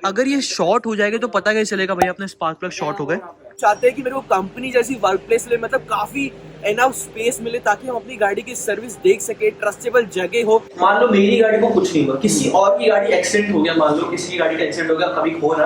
अगर ये शॉर्ट हो जाएगा तो पता कैसे चलेगा भाई अपने स्पार्क प्लग शॉर्ट हो गए? चाहते हैं कि मेरे को कंपनी जैसी वर्क प्लेस ले, मतलब काफी एनफ स्पेस मिले ताकि हम अपनी गाड़ी की सर्विस देख सके, ट्रस्टेबल जगह हो। मान लो मेरी गाड़ी को कुछ नहीं हुआ, किसी और की गाड़ी एक्सीडेंट हो गया, मान लो किसी की गाड़ी का एक्सीडेंट हो गया, कभी हो ना,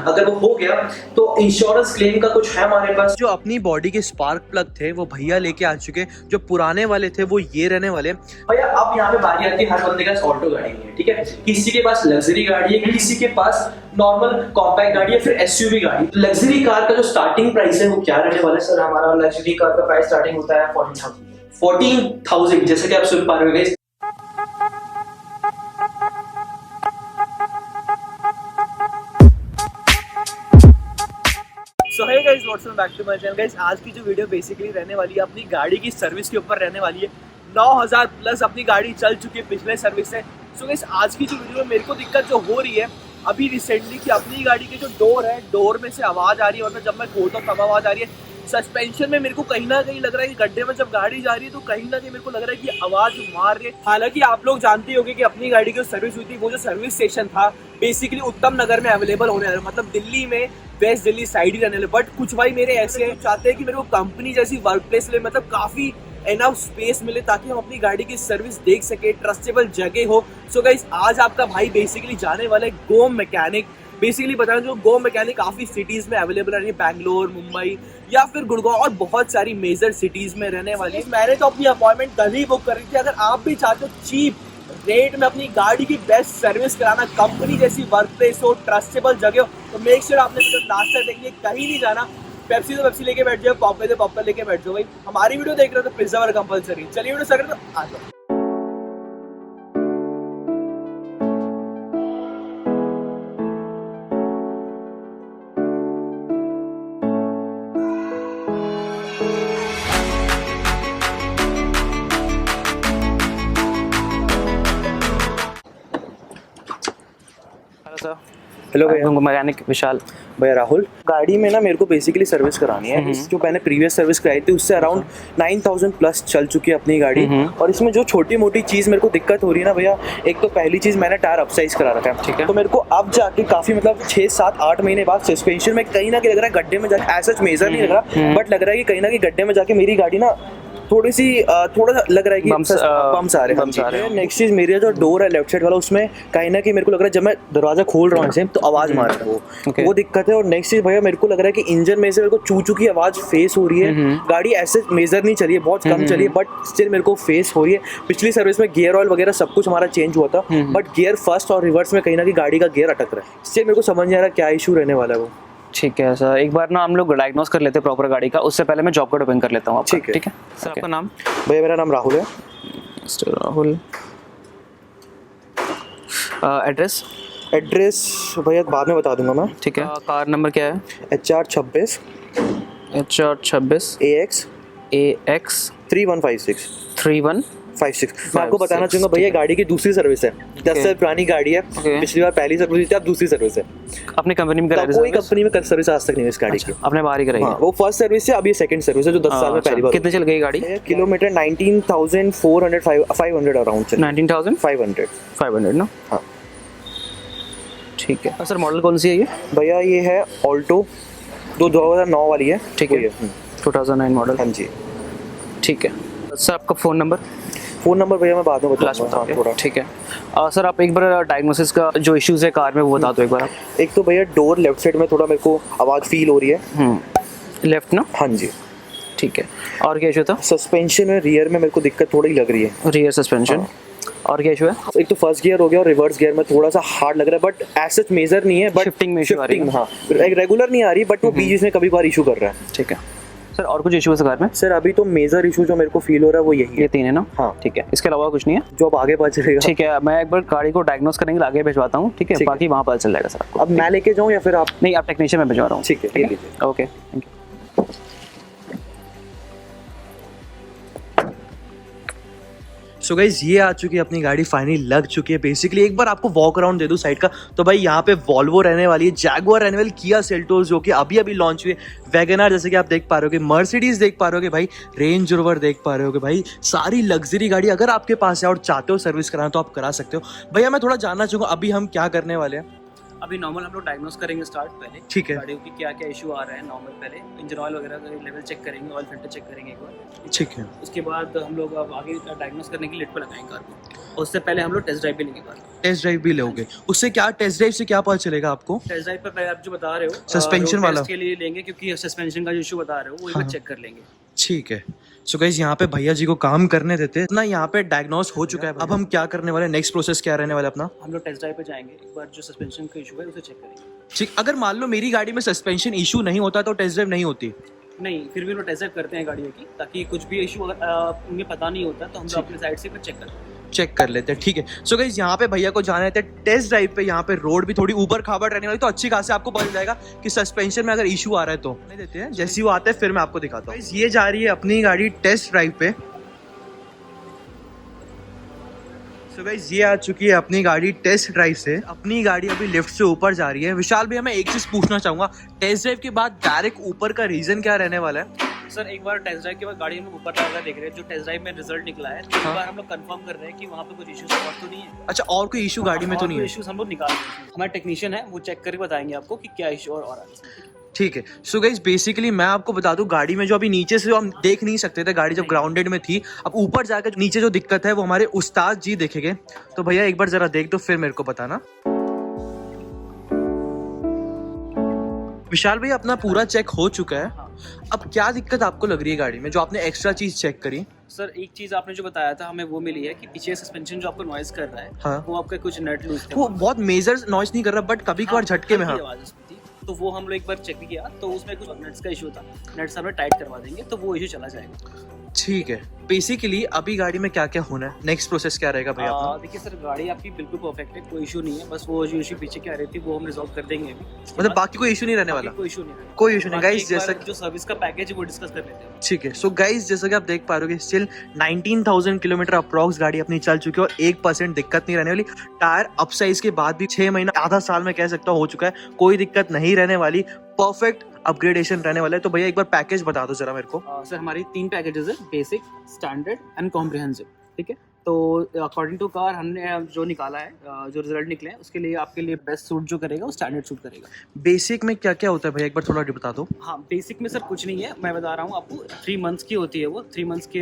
अगर वो हो गया तो इंश्योरेंस क्लेम का कुछ है हमारे पास। जो अपनी बॉडी के स्पार्क प्लग थे वो भैया लेके आ चुके, जो पुराने वाले थे वो ये रहने वाले। भैया अब यहाँ पे बारी आती है, हर बंदे के पास ऑल्टो गाड़ी नहीं है, ठीक है, किसी के पास लग्जरी गाड़ी है, किसी के पास नॉर्मल कॉम्पैक्ट गाड़ी है, फिर एसयूवी गाड़ी। लग्जरी कार का जो स्टार्टिंग प्राइस है वो क्या रहने वाला है? सर हमारा लग्जरी कार का प्राइस स्टार्टिंग होता है 14,000, जैसे कि आप सुन पा रहे हो। So hey guys, what's up back to my channel. Guys आज की जो वीडियो बेसिकली रहने वाली है अपनी गाड़ी की सर्विस के ऊपर रहने वाली है। 9000 प्लस अपनी गाड़ी चल चुकी है पिछले सर्विस से। सो गाइस आज की जो वीडियो में मेरे को दिक्कत जो हो रही है अभी रिसेंटली कि अपनी गाड़ी के जो डोर है, डोर में से आवाज़ आ रही है, मतलब जब मैं खोलता हूँ तब आवाज़ आ रही है। सस्पेंशन में मेरे को कहीं ना कहीं लग रहा है कि गड्ढे में जब गाड़ी जा रही है तो कहीं ना कहीं मेरे को लग रहा है कि आवाज़ मार रही है। हालांकि आप लोग जानते होंगे कि अपनी गाड़ी की सर्विस हुई थी, वो जो सर्विस स्टेशन था बेसिकली उत्तम नगर में अवेलेबल होने वाला, मतलब दिल्ली में वेस्ट दिल्ली साइड ही रहने वाले। बट कुछ भाई मेरे ऐसे हैं चाहते हैं कि मेरे को कंपनी जैसी वर्क प्लेस ले, मतलब काफ़ी एनफ स्पेस मिले ताकि हम अपनी गाड़ी की सर्विस देख सके, ट्रस्टेबल जगह हो। सो गाइस आज आपका भाई बेसिकली जाने वाला है गो मैकेनिक। बेसिकली बताएं जो गो मैकेनिक काफ़ी सिटीज़ में अवेलेबल है, बैंगलोर, मुंबई या फिर गुड़गांव और बहुत सारी मेजर सिटीज़ में रहने वाली है। मैंने तो अपनी अपॉइंटमेंट कल ही बुक करी थी। अगर आप भी चाहते हो चीप रेट में अपनी गाड़ी की बेस्ट सर्विस कराना, कंपनी जैसी वर्क प्लेस हो, ट्रस्टेबल जगह हो, तो मेक श्योर आपने वीडियो लास्ट तक देखिए, कहीं नहीं जाना। पेप्सी तो पेप्सी लेके बैठ जाओ, पॉपकॉर्न तो पॉपकॉर्न लेके बैठ जाओ। भाई हमारी वीडियो देख रहे हो तो पिज्जा वाला कंपलसरी। चलिए वीडियो स्टार्ट करते हैं, आ जाओ। हेलो भैया, मैकेनिक विशाल। भैया राहुल, गाड़ी में ना मेरे को बेसिकली सर्विस करानी है। जो मैंने प्रीवियस सर्विस कराई थी उससे अराउंड 9000 प्लस चल चुकी है अपनी गाड़ी। और इसमें जो छोटी मोटी चीज़ मेरे को दिक्कत हो रही है ना भैया, एक तो पहली चीज़ मैंने टायर अपसाइज करा रखा है, ठीक है, तो मेरे को अब जाके काफ़ी मतलब 6, 7, 8 महीने बाद सस्पेंशन में कहीं ना कहीं लग रहा है गड्ढे में जाके, ऐसा मेजर नहीं लग रहा बट लग रहा है कि कहीं ना कहीं गड्ढे में जाके मेरी गाड़ी ना थोड़ा सा लग रहा है कि बम्स आ रहे हैं। नेक्स्ट चीज़ मेरा जो डोर है लेफ्ट साइड वाला, उसमें कहीं ना कहीं मेरे को लग रहा है जब मैं दरवाजा खोल रहा हूँ ऐसे तो आवाज़ मार रहा है, वो दिक्कत है। और नेक्स्ट चीज़ भैया मेरे को लग रहा है कि इंजन में से मेरे को चू चू की आवाज़ फेस हो रही है। गाड़ी ऐसे मेजर नहीं चली है, बहुत कम चली है, बट स्टिल मेरे को फेस हो रही है। पिछली सर्विस में गियर ऑयल वगैरह सब कुछ हमारा चेंज हुआ था, बट गियर फर्स्ट और रिवर्स में कहीं ना कहीं गाड़ी का गियर अटक रहा है। स्टिल मेरे को समझ नहीं आ रहा क्या इशू रहने वाला है वो। ठीक है सर, एक बार ना हम लोग डायग्नोस कर लेते हैं प्रॉपर गाड़ी का, उससे पहले मैं जॉब कार्ड ओपन कर लेता हूँ। ठीक है सर, आपका नाम? भैया मेरा नाम राहुल है। मिस्टर राहुल। एड्रेस? एड्रेस भैया बाद में बता दूंगा मैं। ठीक है। कार नंबर क्या है? HR 26 AX 3156। मैं आपको बताना चाहूंगा भैया गाड़ी की दूसरी सर्विस है, 10 साल पुरानी गाड़ी है। पिछली बार पहली सर्विस थी, अब दूसरी सर्विस है। अपनी कंपनी में कराई? कोई कंपनी में सर्विस आज तक नहीं है इस गाड़ी की। आपने बाहर ही कराई है? वो फर्स्ट सर्विस है, अब ये सेकंड सर्विस है जो 10 साल में पहली बार। कितने चल गई गाड़ी? किलोमीटर 19,500 अराउंड चल। 19,500 ना? हाँ ठीक है सर। मॉडल कौन सी है ये? भैया ये है ऑल्टो 2009 वाली है। ठीक है, 2009 मॉडल। हाँ जी। ठीक है सर, आपका फ़ोन नंबर भैया मैं बाद में बताऊंगा थोड़ा। ठीक है सर, आप एक बार डायग्नोसिस का जो इश्यूज है कार में वो बता दो एक बार आप। एक तो भैया डोर लेफ्ट साइड में थोड़ा मेरे को आवाज़ फील हो रही है। लेफ्ट ना? हाँ जी। ठीक है, और क्या इशू था? सस्पेंशन में रियर में मेरे को दिक्कत थोड़ी लग रही है। Rear suspension. और क्या इशू है? एक तो फर्स्ट गियर हो गया और रिवर्स गियर में थोड़ा सा हार्ड लग रहा है, बट ऐसा मेजर नहीं है, बट शिफ्टिंग में इशू आ रही है। हाँ, रेगुलर नहीं आ रही, बट वो बीच में कभी बार इशू कर रहा है। ठीक है सर, और कुछ इशू है कार में? सर अभी तो मेजर इशू जो मेरे को फील हो रहा है वो यही है। ये 3 है ना? हाँ ठीक है, इसके अलावा कुछ नहीं है जो अब आगे पता चलेगा। ठीक है, मैं एक बार गाड़ी को डायग्नोस करने के लिए आगे भिजवाता हूँ। ठीक है, बाकी वहाँ पता चल जाएगा सर आपको। अब मैं लेके जाऊँ या फिर आप? नहीं, आप टेक्नीशियन में भिजवा रहा हूँ। ठीक है, okay, thank you. So guys ये आ चुकी है अपनी गाड़ी, फाइनली लग चुकी है। बेसिकली एक बार आपको वॉक अराउंड दे दूं साइड का, तो भाई यहाँ पे वॉल्वो रहने वाली है, जैगुआर रहने वाली, किया सेल्टोस जो कि अभी लॉन्च हुई है, वैगनआर जैसे कि आप देख पा रहे हो, मर्सिडीज देख पा रहे हो भाई, रेंज रोवर देख पा रहे हो भाई, सारी लग्जरी गाड़ी अगर आपके पास है और चाहते हो सर्विस कराना तो आप करा सकते हो। भैया मैं थोड़ा जानना चाहूँगा अभी हम क्या करने वाले हैं? अभी नॉर्मल हम लोग डायग्नोस करेंगे स्टार्ट पहले, ठीक है। गाड़ियों की क्या क्या इशू आ रहे हैं नॉर्मल, पहले इंजन ऑयल वगैरह का लेवल चेक करेंगे, ऑयल फिल्टर चेक करेंगे एक बार, ठीक है। उसके बाद हम लोग अब आगे डायग्नोस करने के लिए लिट पे लगाएंगे कार को, और उससे पहले हम लोग टेस्ट ड्राइव भी लेंगे कार। टेस्ट ड्राइव भी लोगे, उससे क्या टेस्ट ड्राइव से क्या पता चलेगा आपको? टेस्ट ड्राइव पर पहले आप जो बता रहे हो Suspension road वाला? test के लिए लेंगे, क्योंकि सस्पेंशन का जो इशू बता रहे हो वो एक बार हाँ। चेक कर लेंगे। ठीक है। सो गाइस यहाँ पे भैया जी को काम करने देते ना, यहाँ पे डायग्नोस हो चुका है। अब हम क्या करने वाले, नेक्स्ट प्रोसेस क्या रहने वाला अपना? हम लोग टेस्ट ड्राइव पे जाएंगे, एक बार जो सस्पेंशन का इशू है उसे चेक करेंगे। ठीक, अगर मान लो मेरी गाड़ी में सस्पेंशन इशू नहीं होता तो टेस्ट ड्राइव नहीं होती? नहीं, फिर भी हम लोग टेस्ट ड्राइव करते हैं गाड़ियों की, ताकि कुछ भी इशू अगर उन्हें पता नहीं होता तो हम लोग अपने साइड से फिर चेक करते हैं। चेक कर लेते हैं, ठीक है। सो गाइस यहाँ पे भैया को जाना है टेस्ट ड्राइव पे। यहाँ पे रोड भी थोड़ी ऊपर खाबड़ रहने वाली, तो अच्छी खासी आपको पता जाएगा कि सस्पेंशन में अगर इशू आ रहा है तो नहीं देते हैं। जैसे ही वो आते हैं फिर मैं आपको दिखाता हूँ। ये जा रही है अपनी गाड़ी टेस्ट ड्राइव पे। सो गाइस ये आ चुकी है अपनी गाड़ी टेस्ट ड्राइव से। अपनी गाड़ी अभी लिफ्ट से ऊपर जा रही है। विशाल भैया मैं एक चीज पूछना चाहूंगा, टेस्ट ड्राइव के बाद डायरेक्ट ऊपर का रीजन क्या रहने वाला है? सर एक बार टेस्ट ड्राइव के बाद गाड़ी में ऊपर लगा देख रहे हैं, जो टेस्ट ड्राइव में रिजल्ट निकला है, तो एक हाँ। बार हम लोग कंफर्म कर रहे हैं कि वहाँ पे कुछ इश्यूज और तो नहीं है। अच्छा, और कोई इशू गाड़ी में तो नहीं है? इश्यूज हम लोग निकाल रहे हैं, हमारे टेक्नीशियन है वो चेक करके बताएंगे आपको कि क्या इशू और आ रहा है। ठीक है। सो गाइस बेसिकली मैं आपको बता दूं, गाड़ी में जो अभी नीचे से जो हम देख नहीं सकते थे, गाड़ी जब ग्राउंडेड में थी, अब ऊपर जाकर नीचे जो दिक्कत है वो हमारे उस्ताद जी देखेंगे। तो भैया एक बार जरा देख दो फिर मेरे को बताना। विशाल भाई अपना पूरा चेक हो चुका है। हाँ। अब क्या दिक्कत आपको लग रही है गाड़ी में, जो आपने एक्स्ट्रा चीज चेक करी? सर एक चीज आपने जो बताया था हमें वो मिली है कि पीछे सस्पेंशन जो आपको नॉइज कर रहा है, हाँ। वो आपका कुछ नट लूज वो बहुत मेजर नॉइस नहीं कर रहा, बट कभी कभार झटके में। हाँ, आवाज उसमें थी, तो वो हम लोग एक बार चेक किया तो उसमें कुछ नट्स का इशू था, नट्स हमें टाइट करवा देंगे तो वो इशू चला जाएगा। ठीक है। बेसिकली अभी गाड़ी में क्या क्या होना है, नेक्स्ट प्रोसेस क्या रहेगा भैया अपना? देखिए सर गाड़ी आपकी बिल्कुल परफेक्ट है, कोई इशू नहीं है, बस वो जो इशू पीछे क्या रही थी वो हम रिजॉल्व कर देंगे अभी। मतलब बाकी कोई इशू नहीं रहने वाला? कोई इशू नहीं है, कोई इशू नहीं। बाकी गाइस एक बार जैसा जो सर्विस का पैकेज है वो डिस्कस कर लेते हैं। ठीक है। सो गाइस जैसा कि आप देख पा रहे हो, स्टिल 19,000 किलोमीटर अप्रॉक्स गाड़ी अपनी चल चुकी है और 1% दिक्कत नहीं रहने वाली। टायर अपसाइज के बाद भी 6 महीना आधा साल में कह सकता हूं हो चुका है, कोई दिक्कत नहीं रहने वाली। परफेक्ट अपग्रेडेशन रहने वाला है। तो भैया एक बार पैकेज बता दो जरा मेरे को। सर हमारी 3 पैकेजेस है, बेसिक, स्टैंडर्ड एंड कॉम्प्रिहेंसिव, ठीक है। तो अकॉर्डिंग टू कार हमने जो निकाला है, जो रिजल्ट निकले हैं उसके लिए आपके लिए बेस्ट सूट जो करेगा वो स्टैंडर्ड सूट करेगा। बेसिक में क्या क्या होता है भैया, एक बार थोड़ा बता दो। हाँ, बेसिक में सर कुछ नहीं है, मैं बता रहा हूँ आपको। 3 मंथ्स की होती है वो, 3 मंथ्स के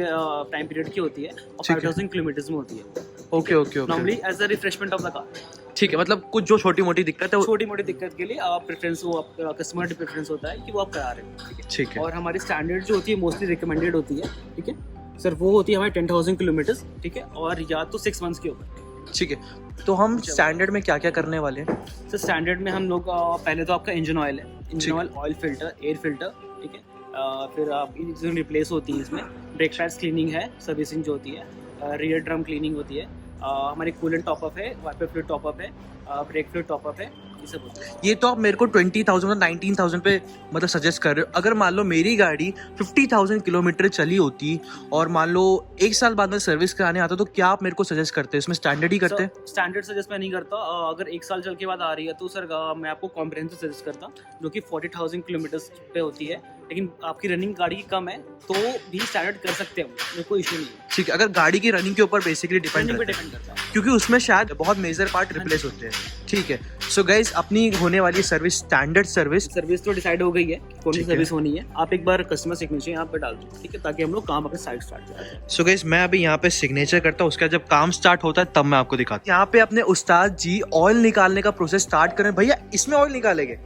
टाइम पीरियड की होती है और ठीक है। 5000 किलोमीटर्स में होती है वो। Okay okay okay, normally as a refreshment of the car. ठीक है। मतलब कुछ जो छोटी मोटी दिक्कत है वो छोटी मोटी दिक्कत के लिए आप प्रेफरेंस, वो आपका कस्टमर प्रेफरेंस होता है कि वो आप करा रहे हो, ठीक है। ठीक है। और हमारी स्टैंडर्ड जो होती है मोस्टली रिकमेंडेड होती है, ठीक है सर, वो होती है हमारी 10,000 किलोमीटर्स, ठीक है, और या तो 6 मंथ्स के ऊपर। ठीक है। तो हम स्टैंडर्ड में क्या क्या करने वाले हैं? सर स्टैंडर्ड में हम लोग पहले तो आपका इंजन ऑयल है, engine oil, oil filter, air filter, ठीक है। फिर आप जो रिप्लेस होती है इसमें, ब्रेक पैड्स क्लीनिंग है, सर्विसिंग जो होती है, रियर ड्रम क्लीनिंग होती है, हमारी कूलेंट टॉपअप है, वाइपर फ्लूइड टॉपअप है, ब्रेक फ्लूइड टॉपअप है, ये सब होता है। ये तो आप मेरे को 20,000 और 19,000 पे मतलब सजेस्ट कर रहे हो। अगर मान लो मेरी गाड़ी 50,000 किलोमीटर चली होती और मान लो 1 साल बाद में सर्विस कराने आता, तो क्या आप मेरे को सजेस्ट करते हैं? इसमें स्टैंडर्ड ही करते हैं? स्टैंडर्ड सजेस्ट मैं नहीं करता। अगर 1 साल चल के बाद आ रही है तो सर मैं आपको कॉम्प्रिहेंसिव सजेस्ट करता, जो कि 40,000 किलोमीटर्स पे होती है, लेकिन आपकी रनिंग गाड़ी की कम है तो भी स्टैंडर्ड कर सकते हैं, मेरे कोई इशू नहीं है। ठीक है। अगर गाड़ी की रनिंग के ऊपर बेसिकली डिपेंड रनिंग पे करता है, डिपेंड करता है। क्योंकि उसमें शायद बहुत मेजर पार्ट रिप्लेस होते हैं। ठीक है। सो गाइस अपनी होने वाली सर्विस स्टैंडर्ड सर्विस सर्विस तो डिसाइड हो गई है कौन सी ठीक है। सर्विस होनी है। आप एक बार कस्टमर सिग्नेचर यहाँ पे डाल दो, ठीक है, ताकि हम लोग काम अपने साइड स्टार्ट करें। सो गाइस मैं अभी यहाँ पे सिग्नेचर करता हूँ, उसके बाद जब काम स्टार्ट होता है तब मैं आपको दिखाता हूँ। यहाँ पे अपने उस्ताद जी ऑयल निकालने का प्रोसेस स्टार्ट करें। भैया इसमें ऑयल निकालेंगे?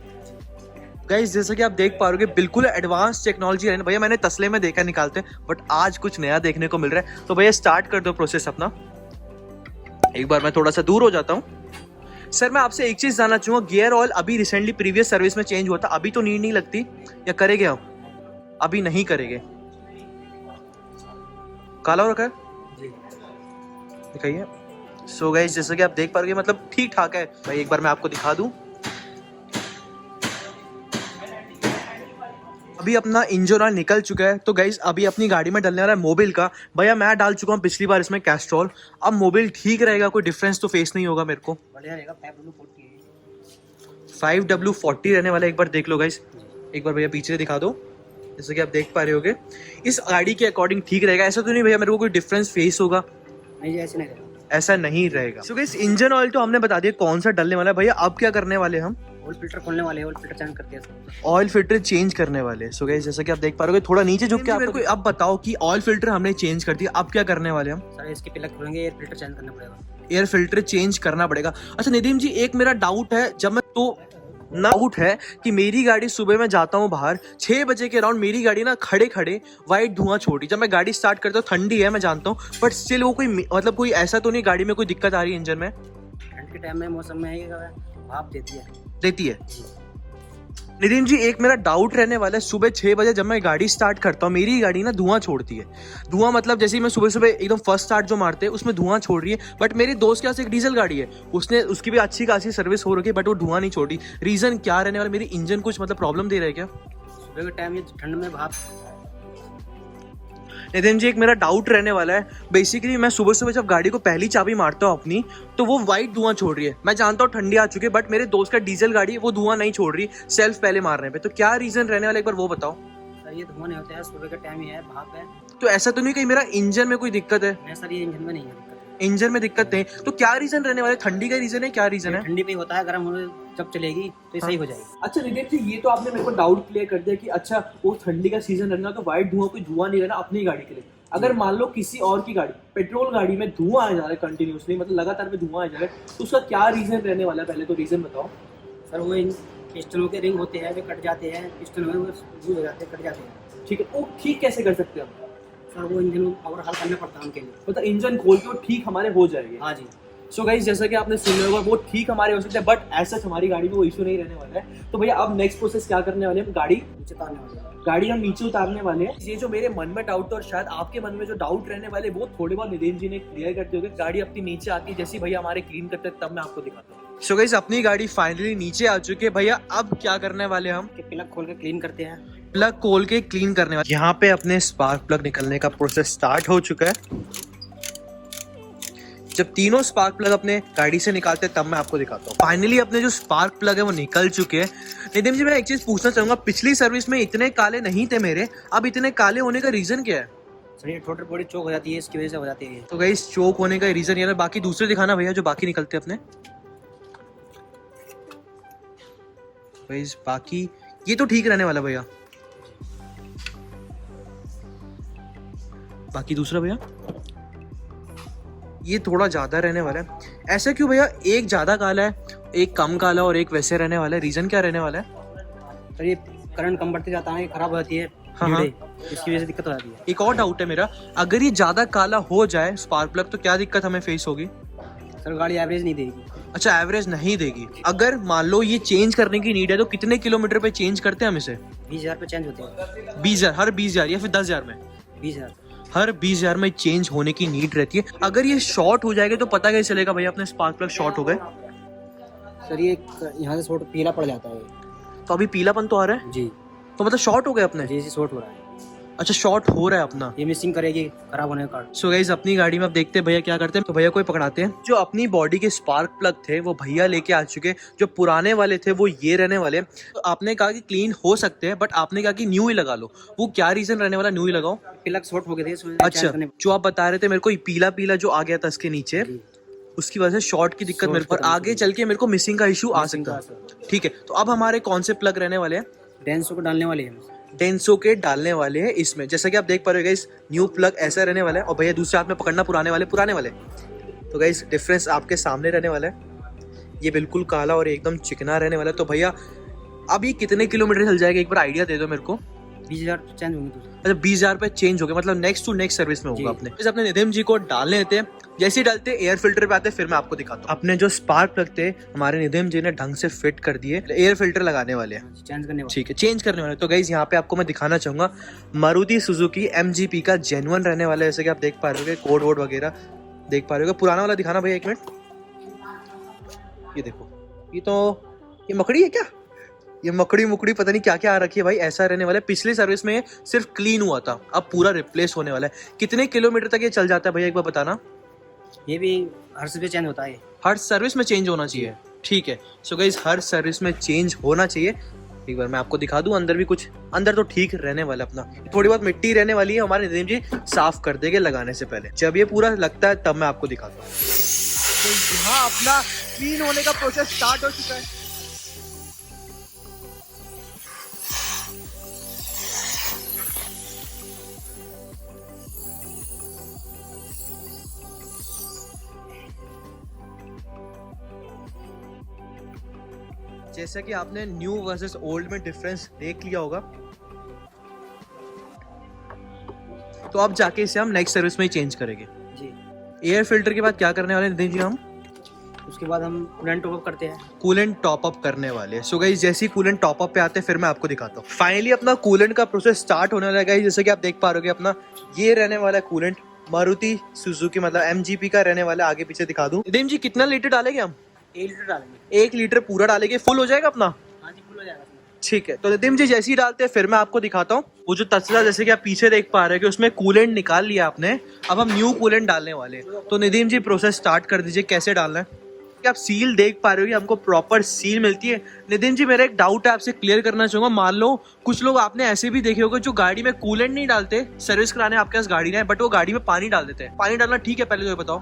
गाइस जैसा कि आप देख पा रहे हो बिल्कुल एडवांस टेक्नोलॉजी है। भैया मैंने तसले में देखा निकालते हैं, बट आज कुछ नया देखने को मिल रहा है। तो भैया स्टार्ट कर दो प्रोसेस अपना। एक बार मैं थोड़ा सा दूर हो जाता हूँ। सर मैं आपसे एक चीज जानना चाहूंगा, गियर ऑयल अभी रिसेंटली प्रीवियस सर्विस में चेंज हुआ था, अभी तो नीड नहीं लगती या करेंगे हम? अभी नहीं करेंगे। काला हो रखा है, दिखाइए। सो गाइस जैसा कि आप देख पा रहे हो मतलब ठीक ठाक है। भाई एक बार मैं आपको दिखा दूं, अभी अपना इंजन ऑयल निकल चुका है। तो गाइस अभी अपनी गाड़ी में डलने वाला है मोबिल का। भैया मैं डाल चुका हूँ पिछली बार इसमें कैस्ट्रॉल। अब मोबिल ठीक रहेगा, कोई डिफरेंस तो फेस नहीं होगा मेरे को? बढ़िया रहेगा। 5W40 रहने वाला है। एक बार देख लो गाइस, एक बार भैया पीछे दिखा दो। जैसे कि आप देख पा रहे होगे इस गाड़ी के अकॉर्डिंग ठीक रहेगा। ऐसा तो नहीं भैया मेरे को कोई डिफरेंस फेस होगा? नहीं, ऐसे नहीं रहेगा। ऐसा नहीं रहेगा। सो गाइस इंजन ऑयल तो हमने बता दिया कौन सा डलने वाला है। भैया अब क्या करने वाले हैं हम? ऑयल फिल्टर खोलने वाले हैं, ऑयल फिल्टर चेंज करते हैं। ऑयल फिल्टर चेंज करने वाले हैं। सो गाइस जैसा कि आप देख पा रहे हो, थोड़ा नीचे झुक के आपको अब बताओ कि ऑयल फिल्टर हमने चेंज कर दिया, अब क्या करने वाले हम? सर इसके प्लग खोलेंगे, एयर फिल्टर चेंज करना पड़ेगा। एयर फिल्टर चेंज करना पड़ेगा। अच्छा नितिन जी, एक मेरा डाउट है, जब मैं तो डाउट है कि मेरी गाड़ी सुबह में जाता हूँ बाहर 6 बजे के अराउंड, मेरी गाड़ी ना खड़े खड़े वाइट धुआं छोड़ी। जब मैं गाड़ी स्टार्ट करता हूँ, ठंडी है मैं जानता हूँ, बट स्टिल वो कोई मतलब कोई ऐसा तो नहीं गाड़ी में कोई दिक्कत आ रही है इंजन में? ठंड के टाइम में मौसम में भाप देती है। नितिन जी एक मेरा डाउट रहने वाला है, सुबह 6 बजे जब मैं गाड़ी स्टार्ट करता हूँ, मेरी गाड़ी ना धुआं छोड़ती है। धुआं मतलब जैसे ही मैं सुबह सुबह एकदम फर्स्ट स्टार्ट जो मारते हैं उसमें धुआं छोड़ रही है, बट मेरे दोस्त के पास एक डीजल गाड़ी है, उसकी भी अच्छी खासी सर्विस हो रही है, बट वो धुआं नहीं छोड़ रही। रीजन क्या रहने वाला? मेरी इंजन कुछ मतलब प्रॉब्लम दे रहा है क्या? सुबह के टाइम ये ठंड में भाप। नितिन जी एक मेरा डाउट रहने वाला है, बेसिकली मैं सुबह सुबह जब गाड़ी को पहली चाबी मारता हूँ अपनी, तो वो वाइट धुआं छोड़ रही है। मैं जानता हूँ ठंडी आ चुकी है, बट मेरे दोस्त का डीजल गाड़ी है, वो धुआं नहीं छोड़ रही सेल्फ पहले मारने पे। तो क्या रीजन रहने वाला, एक बार वो बताओ। सर ये धुआं नहीं होता है, सुबह का टाइम ही है, भाप है। तो ऐसा तो नहीं कहीं मेरा इंजन में कोई दिक्कत है? नहीं सर, ये इंजन में नहीं है दिक्कत। इंजन में दिक्कत नहीं, तो क्या रीजन रहने वाला है? ठंडी का रीजन है, क्या रीजन है? ठंडी पे होता है, गर्म होने जब चलेगी तो ये सही हो जाएगी। अच्छा नितिन जी, ये तो आपने मेरे को डाउट क्लियर कर दिया कि अच्छा वो ठंडी का सीजन रहना तो वाइट धुआं कोई धुआं नहीं रहना अपनी गाड़ी के लिए। अगर मान लो किसी और की गाड़ी, पेट्रोल गाड़ी में धुआं आ जा रहा है कंटिन्यूसली, मतलब लगातार में धुआं आ जा रहा है, तो उसका क्या रीजन रहने वाला है? पहले तो रीजन बताओ। सर वो पिस्टनों के रिंग होते हैं, वे कट जाते हैं, पिस्टन में वो लूज हो जाते हैं, कट जाते हैं। ठीक है, वो ठीक कैसे कर सकते हैं हम? सर वो इंजन और हल करना पड़ता है उनके लिए। मतलब इंजन खोल के वो ठीक हमारे हो जाएंगे? हाँ जी। सो गाइस जैसा कि आपने सुन लिया होगा, वो ठीक हमारे हो सकते हैं, बट ऐसा हमारी गाड़ी में वो इशू नहीं रहने वाला है। तो भैया अब नेक्स्ट प्रोसेस क्या करने वाले हैं? नीचे उतारने वाले हैं। गाड़ी हम नीचे उतारने वाले हैं। ये जो मेरे मन में डाउट है और शायद आपके मन में जो डाउट रहने वाले, वो थोड़े बहुत नितिन जी ने क्लियर करते होंगे। गाड़ी अपनी नीचे आती है, जैसे भैया हमारे क्लीन करते हैं तब मैं आपको दिखाता हूँ। सो गाइस अपनी गाड़ी फाइनली नीचे आ चुकी है। भैया अब क्या करने वाले हम? प्लग खोल के क्लीन करते हैं। प्लग खोल के क्लीन करने वाले। यहाँ पे अपने स्पार्क प्लग निकलने का प्रोसेस स्टार्ट हो चुका है। जब तीनों स्पार्क प्लग अपने गाड़ी से निकालते हैं तब मैं आपको दिखाता हूँ। फाइनली अपने जो स्पार्क प्लग है वो निकल चुके हैं। नितिन जी मैं एक चीज पूछना चाहूंगा, पिछली सर्विस में इतने काले नहीं थे मेरे, अब इतने काले होने का रीजन क्या है? सर ये छोटी बड़ी चौक हो जाती है, इसकी वजह से हो जाती है। तो गाइस चोक होने का रीजन ये है। बाकी दूसरे दिखाना भैया जो बाकी निकलते हैं अपने। गाइस बाकी ये तो ठीक रहने वाला भैया। बाकी दूसरा भैया ये थोड़ा ज्यादा रहने वाला है। ऐसा क्यों भैया? एक ज्यादा काला है, एक कम काला और एक वैसे रहने वाला है, रीजन क्या रहने वाला है? सर ये करंट कम बढ़ते जाता है, खराब हो जाती है। हाँ। इसकी वजह से दिक्कत हो जाती है। एक और डाउट है मेरा, अगर ये ज्यादा काला हो जाए स्पार्क प्लग तो क्या दिक्कत हमें फेस होगी? सर गाड़ी एवरेज नहीं देगी। अच्छा एवरेज नहीं देगी। अगर मान लो ये चेंज करने की नीड है तो कितने किलोमीटर पे चेंज करते हैं हम इसे? 20,000 पे चेंज होते हैं। 20,000? हर 20,000 या फिर 10,000 में? 20,000। हर 20,000 में चेंज होने की नीड रहती है। अगर ये शॉर्ट हो जाएगा तो पता कैसे चलेगा भैया अपने स्पार्क प्लग शॉर्ट हो गए? सर ये यहाँ से शॉर्ट पीला पड़ जाता है। तो अभी पीलापन तो आ रहा है, जी। तो मतलब शॉर्ट हो गए अपने? जी शॉर्ट हो रहा है। अच्छा शॉर्ट हो रहा है अपना, ये मिसिंग करेगी खराब होने का। सो गाइस अपनी गाड़ी में अब देखते हैं भैया क्या करते हैं। तो भैया कोई पकड़ाते हैं। जो अपनी बॉडी के स्पार्क प्लग थे वो भैया लेके आ चुके। जो पुराने वाले थे वो ये रहने वाले। तो आपने कहा कि क्लीन हो सकते हैं, बट आपने कहा कि न्यू ही लगा लो। वो क्या रीजन रहने वाला न्यू ही लगाओ? प्लग शॉर्ट हो गए थे। अच्छा जो आप बता रहे थे मेरे को पीला पीला जो आ गया था इसके नीचे, उसकी वजह से शॉर्ट की दिक्कत मेरे पर आगे चल के मेरे को मिसिंग का इशू आ सकता है। ठीक है, तो अब हमारे कौन से प्लग रहने वाले हैं? डेंसो को डालने वाले हैं। डेंसो के डालने वाले हैं इसमें। जैसा कि आप देख पा रहे हो गाइस, न्यू प्लग ऐसा रहने वाला है और भैया दूसरे हाथ में पकड़ना पुराने वाले। तो गाइस डिफरेंस आपके सामने रहने वाला है। ये बिल्कुल काला और एकदम चिकना रहने वाला है। तो भैया अब ये कितने किलोमीटर चल जाएगा, एक बार आइडिया दे दो मेरे को। 20,000 चेंज होंगे। अच्छा 20,000 पे चेंज हो गया, मतलब नेक्स्ट टू नेक्स्ट सर्विस में होगा अपने नितिन जी को डालने देते हैं। जैसे ही डालते एयर फिल्टर पे आते फिर मैं आपको दिखाता हूँ। अपने जो स्पार्क प्लग थे हमारे नितिन जी ने ढंग से फिट कर दिए। एयर फिल्टर लगाने वाले हैं, चेंज करने वाले। ठीक है चेंज करने वाले। तो गाइस यहाँ पे आपको मैं दिखाना चाहूंगा मारुति सुजुकी MGP का जेन्युइन रहने वाला है। जैसे कि आप देख पा रहे हो कोड वोड वगैरह देख पा रहे हो। पुराना वाला दिखाना भैया एक मिनट। ये देखो, ये मकड़ी है क्या? ये मकड़ी मुकड़ी पता नहीं क्या क्या आ रखी है भाई, ऐसा रहने वाला है। पिछले सर्विस में सिर्फ क्लीन हुआ था, अब पूरा रिप्लेस होने वाला है। कितने किलोमीटर तक ये चल जाता है भैया एक बार बताना? ये भी हर सर्विस चेंज होता है। हर सर्विस में चेंज होना चाहिए, ठीक है। सो गाइस हर सर्विस में चेंज होना चाहिए। एक बार मैं आपको दिखा दूं, अंदर भी कुछ, अंदर तो ठीक रहने वाला अपना, थोड़ी बहुत मिट्टी रहने वाली है, हमारे नदीम जी साफ कर देंगे लगाने से पहले। जब ये पूरा लगता है तब मैं आपको दिखाता हूँ। तो यहाँ अपना क्लीन होने का प्रोसेस स्टार्ट हो चुका है। जैसा कि आपने न्यू वर्सेस ओल्ड में डिफरेंस देख लिया होगा, तो अब जाके इसे हम नेक्स्ट सर्विस में ही चेंज करेंगे जी। एयर फिल्टर के बाद क्या करने वाले हैं नितिन जी? हम उसके बाद हम कूलेंट टॉप अप करते हैं। कूलेंट टॉप अप करने वाले हैं। सो गाइस जैसे ही कूलेंट टॉप अप पे आते हैं फिर मैं आपको दिखाता हूँ। फाइनली अपना कूलेंट का प्रोसेस स्टार्ट होने लगा है। जैसे कि आप देख पा रहे हो अपना ये रहने वाला है कूलेंट, मारुति सुजुकी मतलब MGP का रहने वाला है। आगे पीछे दिखा दूं। नितिन जी कितना लीटर डालेंगे हम? 1 लीटर डालेंगे। 1 लीटर पूरा डालेंगे, फुल हो जाएगा अपना? हाँ जी, फुल हो जाएगा। ठीक है, तो नितिन जी जैसे ही डालते हैं फिर मैं आपको दिखाता हूँ। वो जो तसला जैसे कि आप पीछे देख पा रहे हैं कि उसमें कूलेंट निकाल लिया आपने, अब हम न्यू कूलेंट डालने वाले हैं। तो नितिन जी प्रोसेस स्टार्ट कर दीजिए, कैसे डालना है। कि आप सील देख पा रहे हो कि हमको प्रॉपर सील मिलती है। नितिन जी मेरा एक डाउट है, आपसे क्लियर करना चाहूंगा। मान लो कुछ लोग आपने ऐसे भी देखे होंगे जो गाड़ी में कूलेंट नहीं डालते, सर्विस कराने आपके पास गाड़ी है, बट वो गाड़ी में पानी डाल देते हैं। पानी डालना ठीक है? पहले तो ये बताओ।